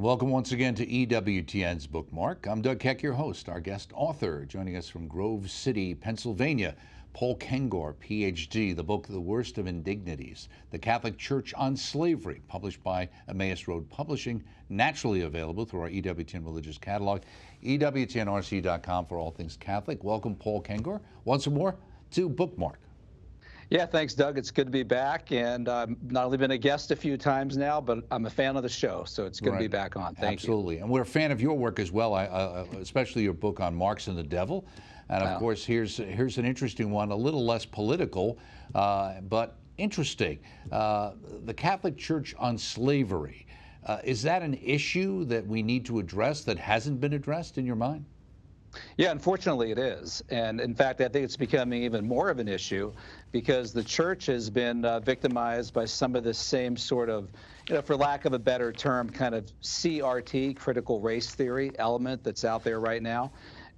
welcome once again to Ewtn's Bookmark. I'm Doug Keck, your host. Our guest author, joining us from Grove City, Pennsylvania, Paul Kengor, Ph.D., the book The Worst of Indignities, The Catholic Church on Slavery, published by Emmaus Road Publishing, naturally available through our Ewtn Religious Catalog, EWTNRC.com for all things Catholic. Welcome, Paul Kengor, once more to Bookmark. Yeah, thanks, Doug. It's good to be back, and I've not only been a guest a few times now, but I'm a fan of the show, so it's good to be back on. Thank you. Absolutely. And we're a fan of your work as well, especially your book on Marx and the Devil. And of course, here's an interesting one, a little less political, but interesting. The Catholic Church on slavery. Is that an issue that we need to address that hasn't been addressed in your mind? Yeah, unfortunately it is. And in fact, I think it's becoming even more of an issue because the church has been victimized by some of the same sort of, for lack of a better term, kind of CRT, critical race theory element that's out there right now.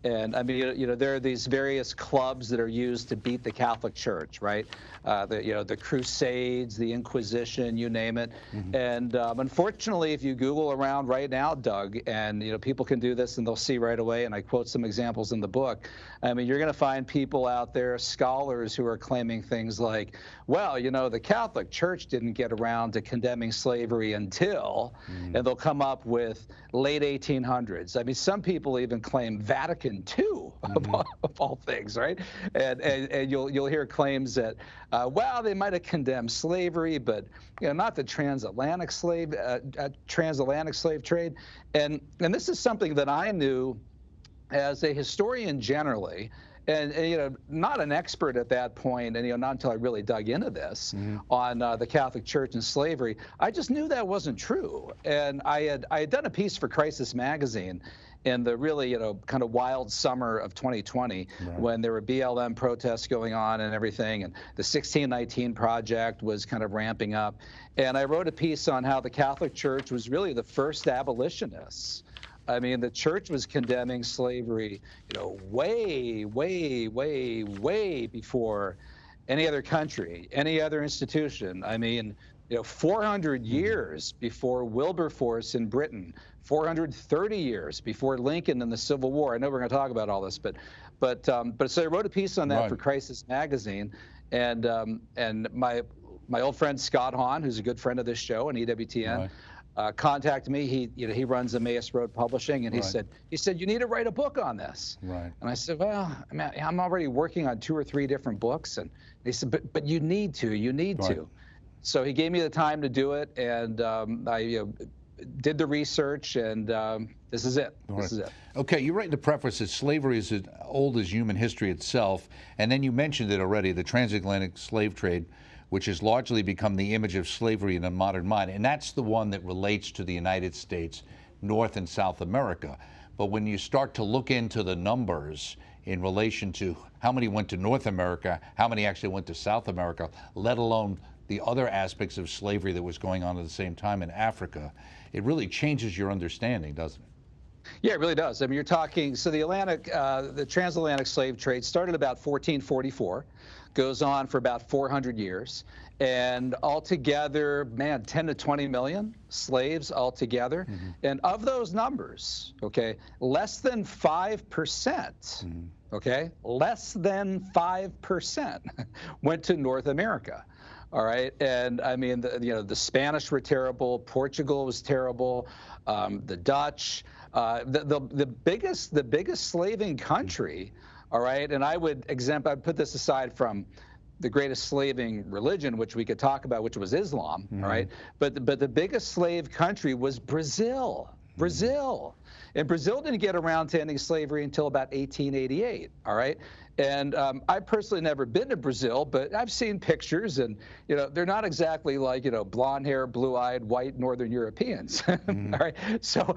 And I mean, there are these various clubs that are used to beat the Catholic Church, right? The Crusades, the Inquisition, you name it. Mm-hmm. And unfortunately, if you Google around right now, Doug, and people can do this and they'll see right away, and I quote some examples in the book. I mean, you're going to find people out there, scholars who are claiming things like, well, the Catholic Church didn't get around to condemning slavery until, and they'll come up with late 1800s. I mean, some people even claim Vatican II, of all things, right? And you'll hear claims that, well, they might have condemned slavery, but not the transatlantic slave trade. And this is something that I knew as a historian generally, and not an expert at that point, and not until I really dug into this on the Catholic Church and slavery. I just knew that wasn't true, and I had done a piece for Crisis Magazine in the really kind of wild summer of 2020, when there were BLM protests going on and everything, and the 1619 Project was kind of ramping up, and I wrote a piece on how the Catholic Church was really the first abolitionists. I mean, the church was condemning slavery, way, way, way, way before any other country, any other institution. I mean, 400 years before Wilberforce in Britain, 430 years before Lincoln in the Civil War. I know we're going to talk about all this, but so I wrote a piece on that for Crisis Magazine, and my old friend Scott Hahn, who's a good friend of this show and EWTN. Contacted me. He runs Emmaus Road Publishing, and he said you need to write a book on this. Right. And I said, well, I mean, I'm already working on 2 or 3 different books, and he said, but you need to. So he gave me the time to do it, and I did the research, and this is it. This is it. Okay, you write in the preface that slavery is as old as human history itself, and then you mentioned it already, the transatlantic slave trade, which has largely become the image of slavery in the modern mind. And that's the one that relates to the United States, North and South America. But when you start to look into the numbers in relation to how many went to North America, how many actually went to South America, let alone the other aspects of slavery that was going on at the same time in Africa, it really changes your understanding, doesn't it? Yeah, it really does. I mean, you're talking, so the transatlantic slave trade started about 1444, goes on for about 400 years, and altogether, 10 to 20 million slaves altogether. And of those numbers, less than 5%, less than 5% went to North America. All right, and I mean, the Spanish were terrible, Portugal was terrible, the Dutch, the biggest slaving country. All right, and I'd put this aside from the greatest slaving religion, which we could talk about, which was Islam. All right, but the biggest slave country was Brazil. And Brazil didn't get around to ending slavery until about 1888. All right. And I've personally never been to Brazil, but I've seen pictures, and they're not exactly like blonde hair, blue-eyed, white Northern Europeans. All right, so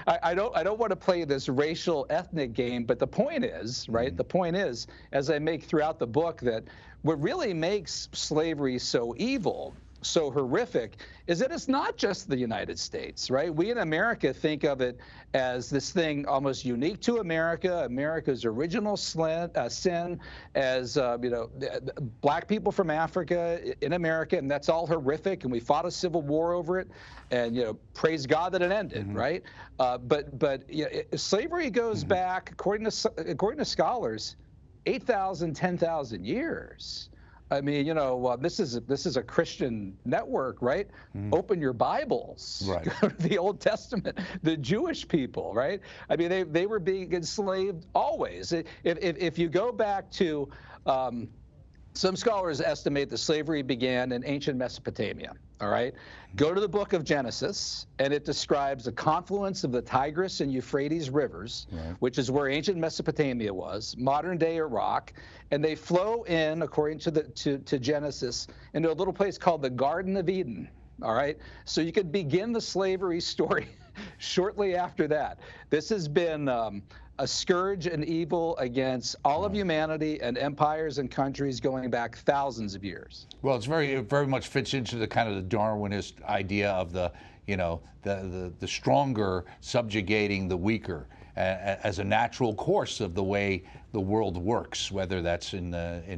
I don't want to play this racial ethnic game, but the point is, the point is, as I make throughout the book, that what really makes slavery so evil so horrific is that it's not just the United States, right? We in America think of it as this thing almost unique to America, America's original sin, as black people from Africa in America, and that's all horrific, and we fought a civil war over it, and praise God that it ended, right? But slavery goes back, according to scholars, 8,000, 10,000 years. I mean, this is a Christian network, right? Open your Bibles. Right. Go to the Old Testament. The Jewish people, right? I mean, they were being enslaved always. If you go back to, some scholars estimate that slavery began in ancient Mesopotamia, all right? Go to the book of Genesis, and it describes the confluence of the Tigris and Euphrates rivers, which is where ancient Mesopotamia was, modern-day Iraq, and they flow in, according to Genesis, into a little place called the Garden of Eden, all right? So you could begin the slavery story shortly after that. This has been a scourge and evil against all of humanity and empires and countries going back thousands of years. Well, it very much fits into the kind of the Darwinist idea of the stronger subjugating the weaker as a natural course of the way the world works, whether that's in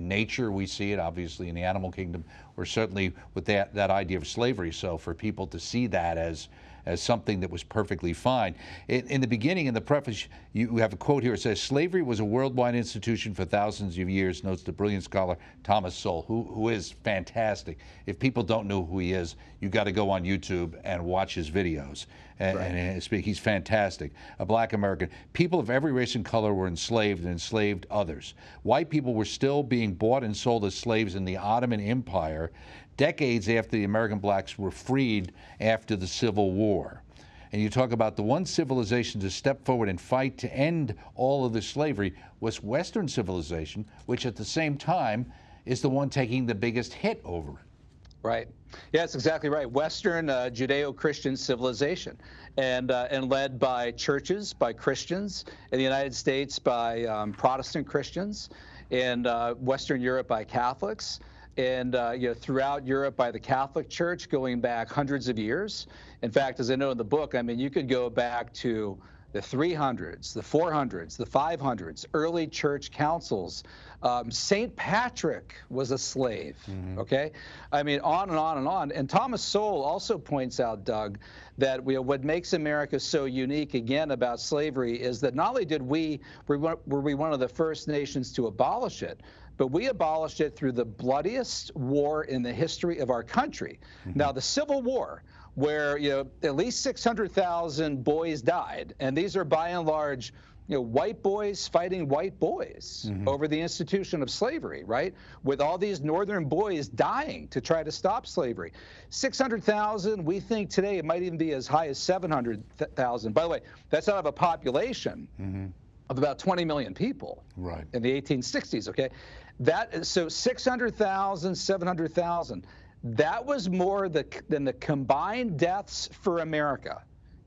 nature, we see it obviously in the animal kingdom, or certainly with that idea of slavery. So for people to see that as something that was perfectly fine. In the beginning, in the preface, you have a quote here. It says, "Slavery was a worldwide institution for thousands of years," notes the brilliant scholar Thomas Sowell, who is fantastic. If people don't know who he is, you got to go on YouTube and watch his videos. And he's fantastic. A black American. People of every race and color were enslaved and enslaved others. White people were still being bought and sold as slaves in the Ottoman Empire, decades after the American blacks were freed after the Civil War. And you talk about the one civilization to step forward and fight to end all of this slavery was Western civilization, which at the same time is the one taking the biggest hit over it. Right. Yeah, that's exactly right. Western Judeo-Christian civilization, and led by churches, by Christians, in the United States by Protestant Christians, and Western Europe by Catholics, and throughout Europe by the Catholic Church going back hundreds of years. In fact, as I know in the book, I mean, you could go back to the 300s, the 400s, the 500s, early church councils. St. Patrick was a slave, okay? I mean, on and on and on. And Thomas Sowell also points out, Doug, that what makes America so unique, again, about slavery is that not only were we one of the first nations to abolish it, but we abolished it through the bloodiest war in the history of our country. Now, the Civil War, where at least 600,000 boys died, and these are by and large white boys fighting white boys over the institution of slavery, right? With all these northern boys dying to try to stop slavery. 600,000, we think today it might even be as high as 700,000. By the way, that's out of a population of about 20 million people in the 1860s, okay? So 600,000, 700,000. That was more than the combined deaths for America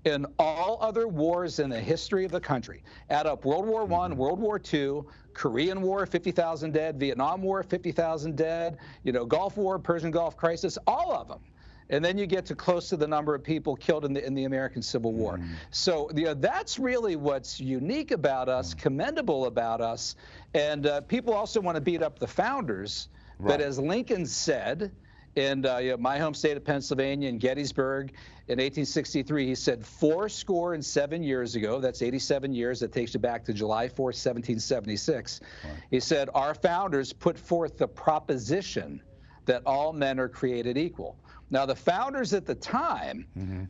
in all other wars in the history of the country. Add up World War I, World War II, Korean War, 50,000 dead, Vietnam War, 50,000 dead, Gulf War, Persian Gulf crisis, all of them. And then you get to close to the number of people killed in the American Civil War. So that's really what's unique about us, commendable about us. And people also want to beat up the founders. But as Lincoln said, in my home state of Pennsylvania, in Gettysburg, in 1863, he said 77 years ago, that's 87 years, that takes you back to July 4th, 1776. He said, our founders put forth the proposition that all men are created equal. Now, the founders at the time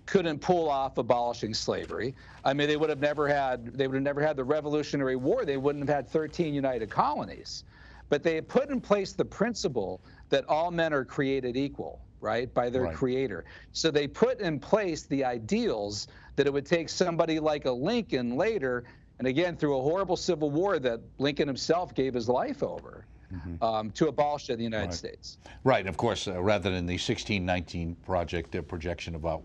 couldn't pull off abolishing slavery. I mean, they would have never had the Revolutionary War. They wouldn't have had 13 united colonies. But they had put in place the principle that all men are created equal, right, by their creator. So they put in place the ideals that it would take somebody like a Lincoln later, and again, through a horrible civil war that Lincoln himself gave his life over, to abolish it in the United States. Right, of course, rather than the 1619 project projection about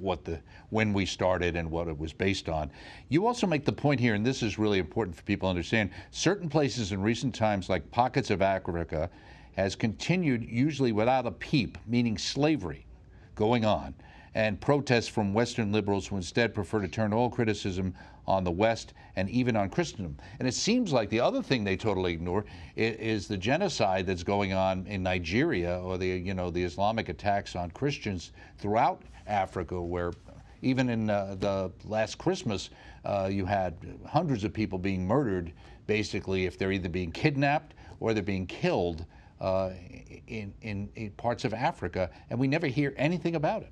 when we started and what it was based on. You also make the point here, and this is really important for people to understand, certain places in recent times, like pockets of Africa, has continued usually without a peep, meaning slavery. going on, and protests from Western liberals who instead prefer to turn all criticism on the West and even on Christendom. And it seems like the other thing they totally ignore is the genocide that's going on in Nigeria, or the Islamic attacks on Christians throughout Africa, where even in the last Christmas, you had hundreds of people being murdered, basically, if they're either being kidnapped or they're being killed in parts of Africa, and we never hear anything about it.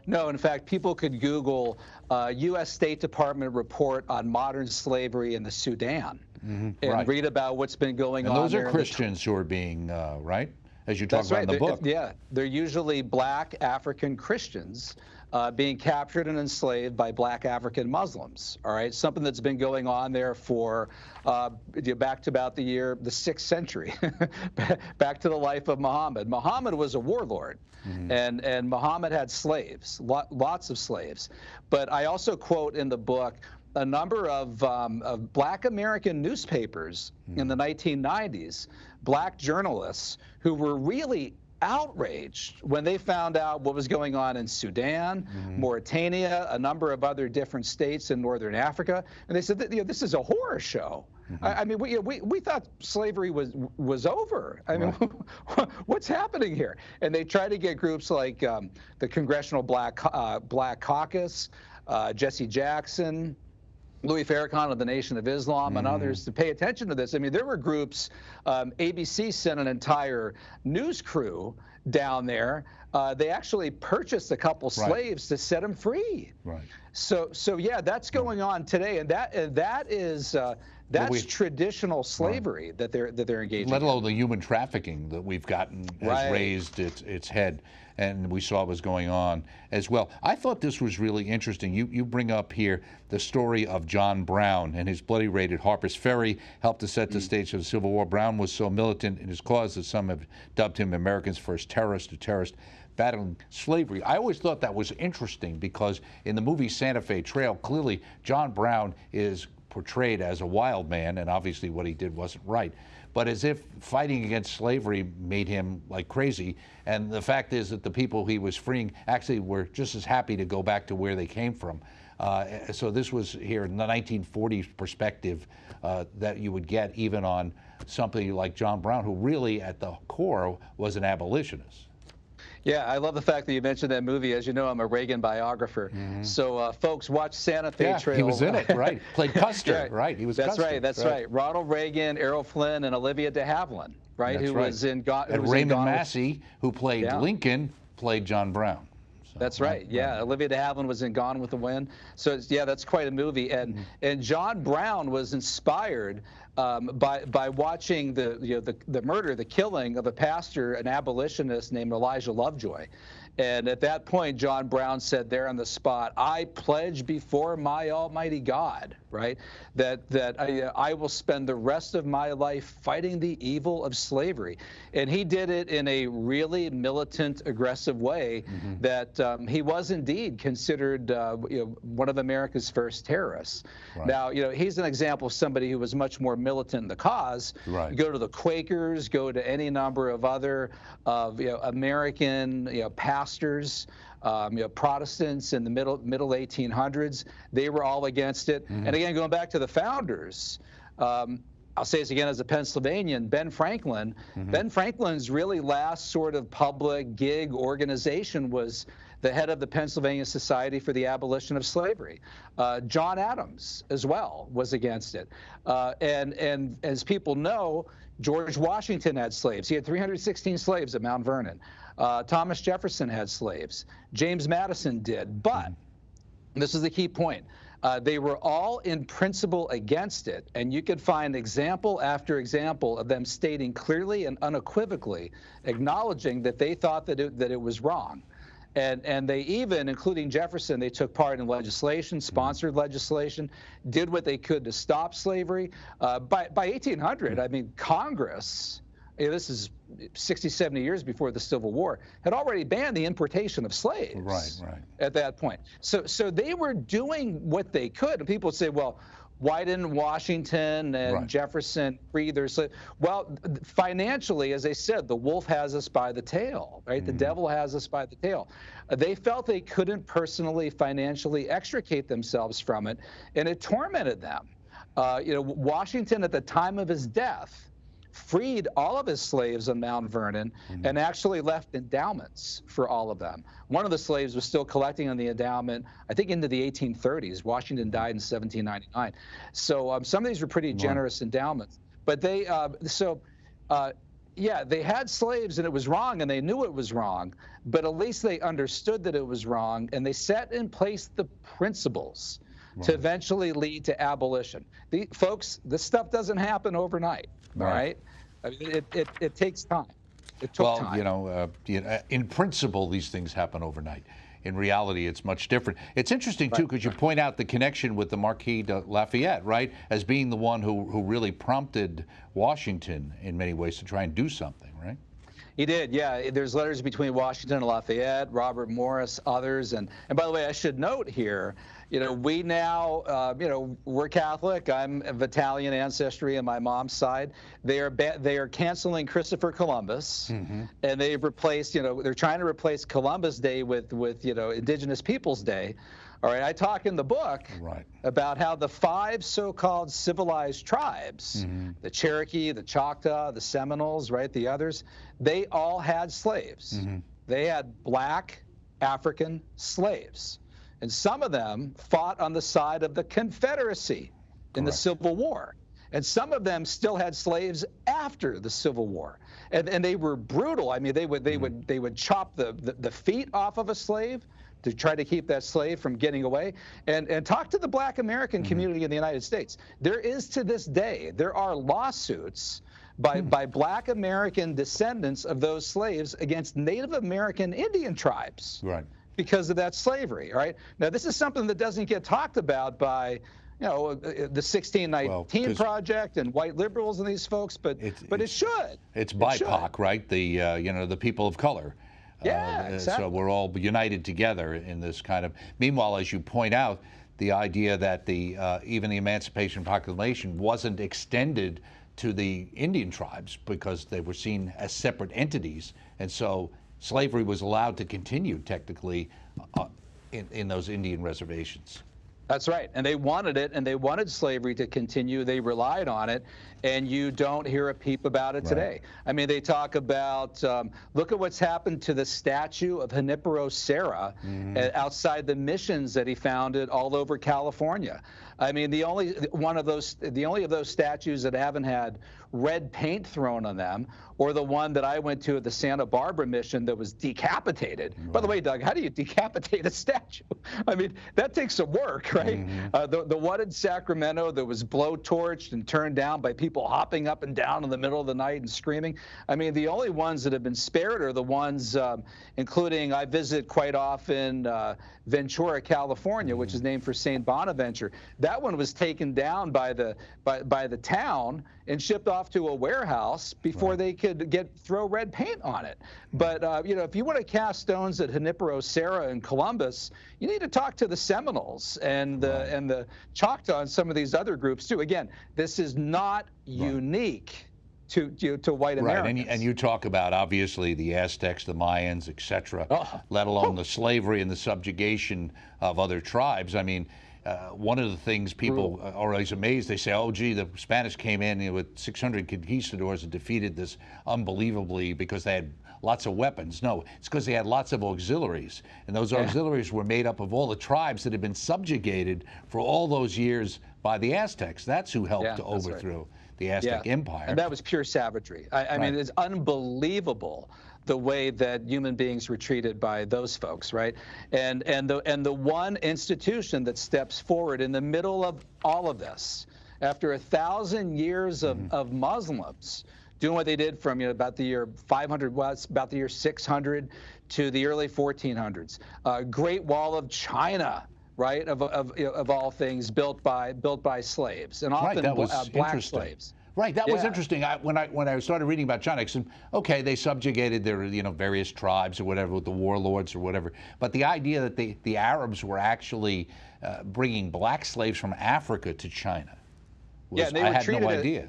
No, in fact, people could Google U.S. State Department report on modern slavery in the Sudan and read about what's been going on. And those there are Christians who are being, right? As you talk That's about right. in the book. Yeah, they're usually black African Christians being captured and enslaved by black African Muslims. All right, something that's been going on there for back to about the 6th century, back to the life of Muhammad. Muhammad was a warlord, and Muhammad had slaves, lots of slaves. But I also quote in the book a number of black American newspapers in the 1990s, black journalists who were really outraged when they found out what was going on in Sudan, Mauritania, a number of other different states in northern Africa, and they said that, this is a horror show. I mean, we thought slavery was over. I mean, what's happening here? And they try to get groups like the Congressional Black Caucus, Jesse Jackson, Louis Farrakhan of the Nation of Islam, and others to pay attention to this. I mean, there were groups, ABC sent an entire news crew down there. They actually purchased a couple slaves to set them free. So yeah, that's going on today, and that is that's traditional slavery that they're engaging in. Let alone the human trafficking that we've gotten has raised its head, and we saw what was going on as well. I thought this was really interesting. You bring up here the story of John Brown and his bloody raid at Harper's Ferry helped to set the stage for the Civil War. Brown was so militant in his cause that some have dubbed him America's first terrorist, a terrorist battling slavery. I always thought that was interesting because in the movie Santa Fe Trail, clearly John Brown is portrayed as a wild man, and obviously what he did wasn't right, but as if fighting against slavery made him like crazy. And the fact is that the people he was freeing actually were just as happy to go back to where they came from. So this was here in the 1940s perspective that you would get even on somebody like John Brown, who really at the core was an abolitionist. Yeah, I love the fact that you mentioned that movie. As you know, I'm a Reagan biographer. So, folks, watch Santa Fe Trail. He was in it, right? Played Custer, right? He was That's Custer. right, that's right. Ronald Reagan, Errol Flynn, and Olivia de Havilland, right? That's who right. was in Gone. And Raymond Massey, who played Lincoln, played John Brown. So, that's right. Yeah, Olivia de Havilland was in Gone with the Wind. So yeah, that's quite a movie. And John Brown was inspired by watching the murder, the killing of a pastor, an abolitionist named Elijah Lovejoy. And at that point, John Brown said there on the spot, "I pledge before my Almighty God," right, that I will spend the rest of my life fighting the evil of slavery. And he did it in a really militant, aggressive way that he was indeed considered one of America's first terrorists. Now, he's an example of somebody who was much more militant in the cause. Go to the Quakers, go to any number of other American pastors, Protestants in the middle 1800s. They were all against it. And again, going back to the founders, I'll say this again as a Pennsylvanian, Ben Franklin. Ben Franklin's really last sort of public gig organization was the head of the Pennsylvania Society for the Abolition of Slavery. John Adams, as well, was against it. And as people know, George Washington had slaves. He had 316 slaves at Mount Vernon. Thomas Jefferson had slaves. James Madison did. But this is the key point. They were all in principle against it, and you could find example after example of them stating clearly and unequivocally, acknowledging that they thought that it was wrong. And they even, including Jefferson, they took part in legislation, sponsored legislation, did what they could to stop slavery. By 1800, I mean, Congress, this is 60, 70 years before the Civil War, had already banned the importation of slaves at that point. So they were doing what they could. And people would say, well, why didn't Washington and Right. Jefferson free their slaves? Well, financially, as I said, the wolf has us by the tail, right? The devil has us by the tail. They felt they couldn't personally, financially extricate themselves from it, and it tormented them. Washington, at the time of his death, freed all of his slaves on Mount Vernon and actually left endowments for all of them. One of the slaves was still collecting on the endowment, I think, into the 1830s. Washington died in 1799. So some of these were pretty generous endowments. But yeah, they had slaves and it was wrong and they knew it was wrong, but at least they understood that it was wrong and they set in place the principles to eventually lead to abolition. Folks, this stuff doesn't happen overnight. All right. I mean, it takes time. It took time. In principle, these things happen overnight. In reality, it's much different. It's interesting, too, because you point out the connection with the Marquis de Lafayette, right, as being the one who really prompted Washington in many ways to try and do something, right? He did, yeah. There's letters between Washington and Lafayette, Robert Morris, others. And by the way, I should note here, we now, we're Catholic. I'm of Italian ancestry on my mom's side. They are canceling Christopher Columbus, and they've replaced, they're trying to replace Columbus Day with Indigenous Peoples Day. All right, I talk in the book about how the 5 so-called civilized tribes, the Cherokee, the Choctaw, the Seminoles, right, the others, they all had slaves. They had black African slaves. And some of them fought on the side of the Confederacy in the Civil War. And some of them still had slaves after the Civil War. And they were brutal. I mean, they would chop the feet off of a slave to try to keep that slave from getting away. And talk to the black American community in the United States. There is, to this day, there are lawsuits by black American descendants of those slaves against Native American Indian tribes because of that slavery, right? Now, this is something that doesn't get talked about by the 1619 Project and white liberals and these folks, but it should. It's BIPOC, right? The people of color. Yeah, exactly. So we're all united together in this kind of. Meanwhile, as you point out, the idea that even the Emancipation Proclamation wasn't extended to the Indian tribes because they were seen as separate entities, and so slavery was allowed to continue technically in those Indian reservations. That's right. And they wanted it, and they wanted slavery to continue. They relied on it, and you don't hear a peep about it today. I mean, they talk about, look at what's happened to the statue of Junipero Serra outside the missions that he founded all over California. I mean, the only of those statues that haven't had red paint thrown on them, or the one that I went to at the Santa Barbara mission that was decapitated. By the way, Doug, how do you decapitate a statue? I mean, that takes some work, right? The one in Sacramento that was blowtorched and turned down by people hopping up and down in the middle of the night and screaming. I mean, the only ones that have been spared are the ones, including, I visit quite often Ventura, California, which is named for St. Bonaventure. That one was taken down by the town and shipped off to a warehouse before they could throw red paint on it. But if you want to cast stones at Junipero Serra and Columbus, you need to talk to the Seminoles and the Choctaw and some of these other groups too. Again, this is not unique to white Americans. Right, and you talk about, obviously, the Aztecs, the Mayans, etc., let alone the slavery and the subjugation of other tribes. I mean, one of the things people are always amazed, they say, oh, gee, the Spanish came in with 600 conquistadors and defeated this unbelievably because they had lots of weapons. No, it's because they had lots of auxiliaries. And those auxiliaries were made up of all the tribes that had been subjugated for all those years by the Aztecs. That's who helped to overthrow the Aztec Empire. And that was pure savagery. I mean, it's unbelievable the way that human beings were treated by those folks, right? And the one institution that steps forward in the middle of all of this, after 1,000 years of Muslims doing what they did from about the year 500, about the year 600 to the early 1400s, Great Wall of China, right? Of all things built by slaves, and often that was black slaves. Right, that was Yeah. interesting. When I started reading about China, I said, okay, they subjugated their various tribes or whatever with the warlords or whatever. But the idea that the Arabs were actually bringing black slaves from Africa to China Yeah, was, and they I were had no treated idea.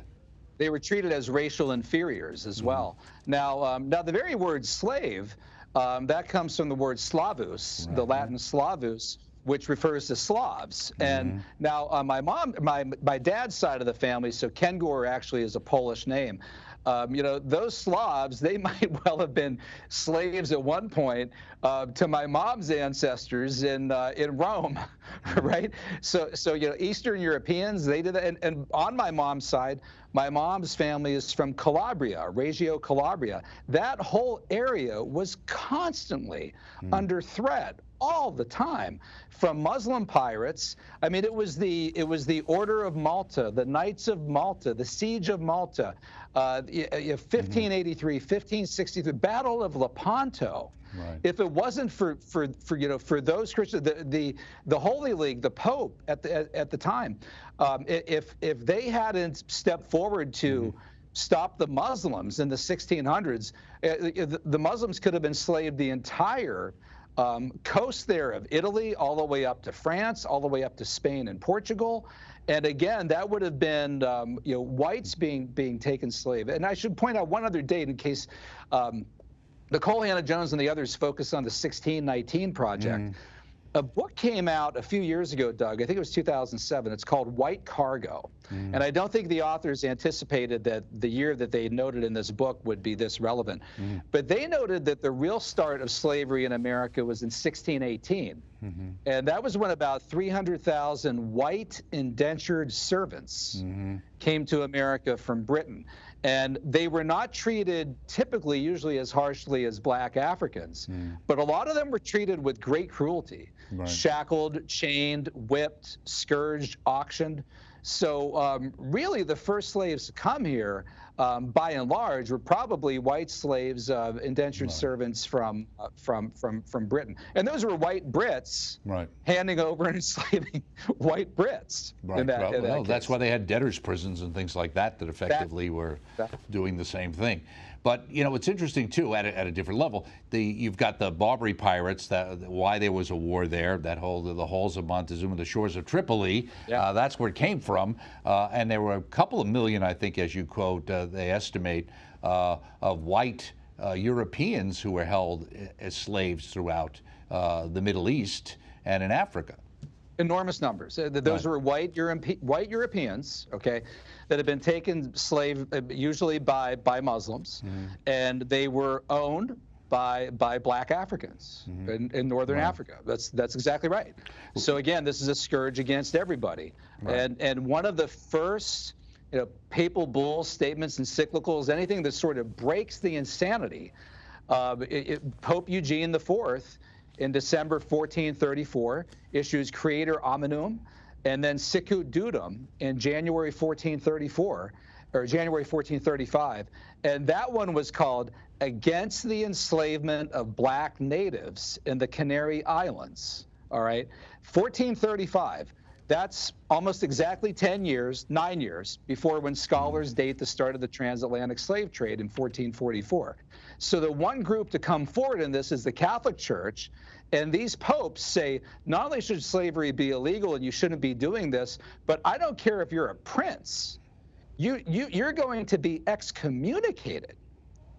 they were treated as racial inferiors as well. Now the very word slave, that comes from the word Slavus, the Latin Slavus, which refers to Slavs. And now my dad's side of the family, so Kengor actually is a Polish name. Those Slavs, they might well have been slaves at one point to my mom's ancestors in Rome, right? So Eastern Europeans, they did that. And on my mom's side, my mom's family is from Calabria, Reggio Calabria. That whole area was constantly under threat all the time from Muslim pirates. I mean, it was the Order of Malta, the Knights of Malta, the Siege of Malta, 1583, 1563, Battle of Lepanto. Right. If it wasn't for those Christians, the Holy League, the Pope at the time, if they hadn't stepped forward to stop the Muslims in the 1600s, the Muslims could have enslaved the entire coast there of Italy, all the way up to France, all the way up to Spain and Portugal. And again, that would have been whites being taken slave. And I should point out one other date in case Nicole Hannah-Jones and the others focus on the 1619 Project. A book came out a few years ago, Doug. I think it was 2007. It's called White Cargo. And I don't think the authors anticipated that the year that they noted in this book would be this relevant. But they noted that the real start of slavery in America was in 1618. And that was when about 300,000 white indentured servants came to America from Britain. And they were not treated typically, usually as harshly as black Africans, but a lot of them were treated with great cruelty, shackled, chained, whipped, scourged, auctioned. So really the first slaves to come here, by and large, were probably white slaves, indentured servants from Britain. And those were white Brits handing over and enslaving white Brits. In that that's why they had debtors' prisons and things like that effectively were doing the same thing. But it's interesting too at a different level. You've got the Barbary pirates. Why there was a war there? The halls of Montezuma, the shores of Tripoli. That's where it came from. And there were a couple of million, I think, as you quote, they estimate, of white Europeans who were held as slaves throughout the Middle East and in Africa. Enormous numbers. Those were white Europeans, okay, that had been taken slave, usually by Muslims, and they were owned by black Africans in northern Africa. That's exactly right. So again, this is a scourge against everybody. And one of the first papal bulls, statements, encyclicals, anything that sort of breaks the insanity, Pope Eugene IV in December 1434 issues Creator Hominum, and then Sicut Dudum in January 1434, or January 1435. And that one was called Against the Enslavement of Black Natives in the Canary Islands. All right, 1435. That's almost exactly 9 years before when scholars date the start of the transatlantic slave trade in 1444. So the one group to come forward in this is the Catholic Church, and these popes say not only should slavery be illegal and you shouldn't be doing this, but I don't care if you're a prince, you're going to be excommunicated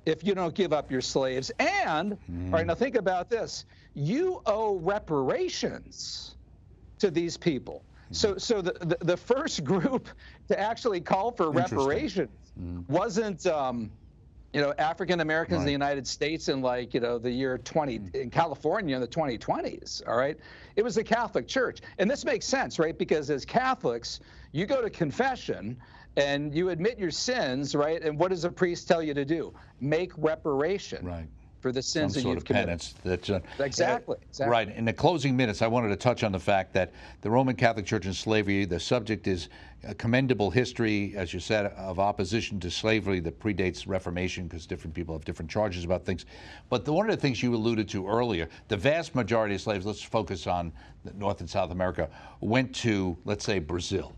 if you don't give up your slaves. And all right, now think about this: you owe reparations to these people. So the first group to actually call for reparations wasn't African Americans in the United States in the year 20 in California in the 2020s. All right, it was the Catholic Church, and this makes sense, right? Because as Catholics, you go to confession and you admit your sins, right? And what does a priest tell you to do? Make reparation. For the sins that you've committed. That's exactly. Right. In the closing minutes, I wanted to touch on the fact that the Roman Catholic Church and slavery, the subject is a commendable history, as you said, of opposition to slavery that predates Reformation, because different people have different charges about things. But one of the things you alluded to earlier, the vast majority of slaves, let's focus on North and South America, went to, let's say, Brazil.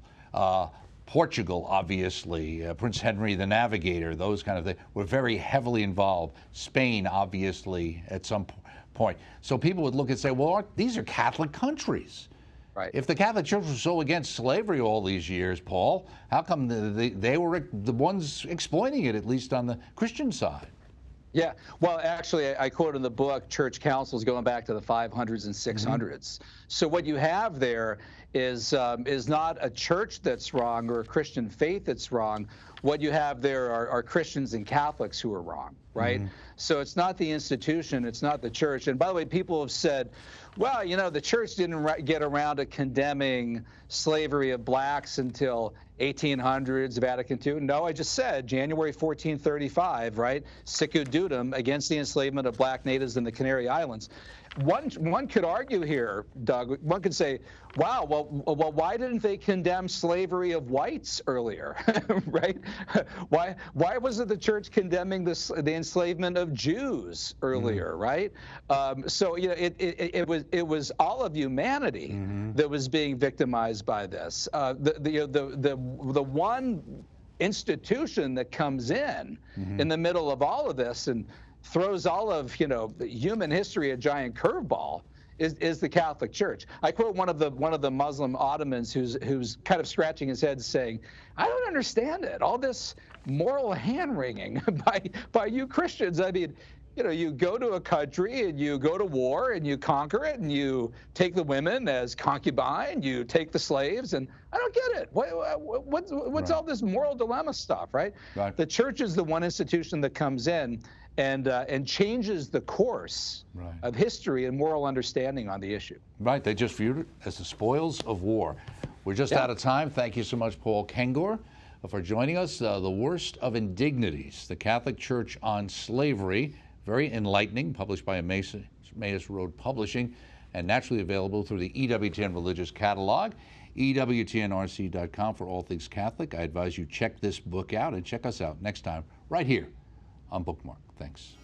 Portugal, obviously, Prince Henry the Navigator, those kind of things, were very heavily involved. Spain, obviously, at some point. So people would look and say, well, these are Catholic countries. Right. If the Catholic Church was so against slavery all these years, Paul, how come they were the ones exploiting it, at least on the Christian side? Yeah, well, actually, I quote in the book church councils going back to the 500s and 600s. So what you have there is not a church that's wrong or a Christian faith that's wrong. What you have there are Christians and Catholics who are wrong, right? So it's not the institution, it's not the church. And by the way, people have said, well, you know, the church didn't get around to condemning slavery of blacks until 1800s, Vatican II. No, I just said January 1435, right? Sicut Dudum, against the enslavement of black natives in the Canary Islands. One could argue here, Doug, one could say, wow, well, why didn't they condemn slavery of whites earlier, right? Why wasn't the church condemning the enslavement of Jews earlier, right? So, you know, it was all of humanity that was being victimized by this. The one institution that comes in the middle of all of this and throws all of, you know, human history a giant curveball is the Catholic Church. I quote one of the Muslim Ottomans who's kind of scratching his head saying, I don't understand it, all this moral hand-wringing by you Christians. I mean, you know, you go to a country and you go to war and you conquer it and you take the women as concubine, you take the slaves, and I don't get it. What's all this moral dilemma stuff, right? The church is the one institution that comes in and changes the course of history and moral understanding on the issue. Right, they just viewed it as the spoils of war. We're just out of time. Thank you so much, Paul Kengor, for joining us. The Worst of Indignities, the Catholic Church on Slavery. Very enlightening, published by Emmaus Road Publishing, and naturally available through the EWTN Religious Catalog, EWTNRC.com for all things Catholic. I advise you check this book out and check us out next time right here on Bookmark. Thanks.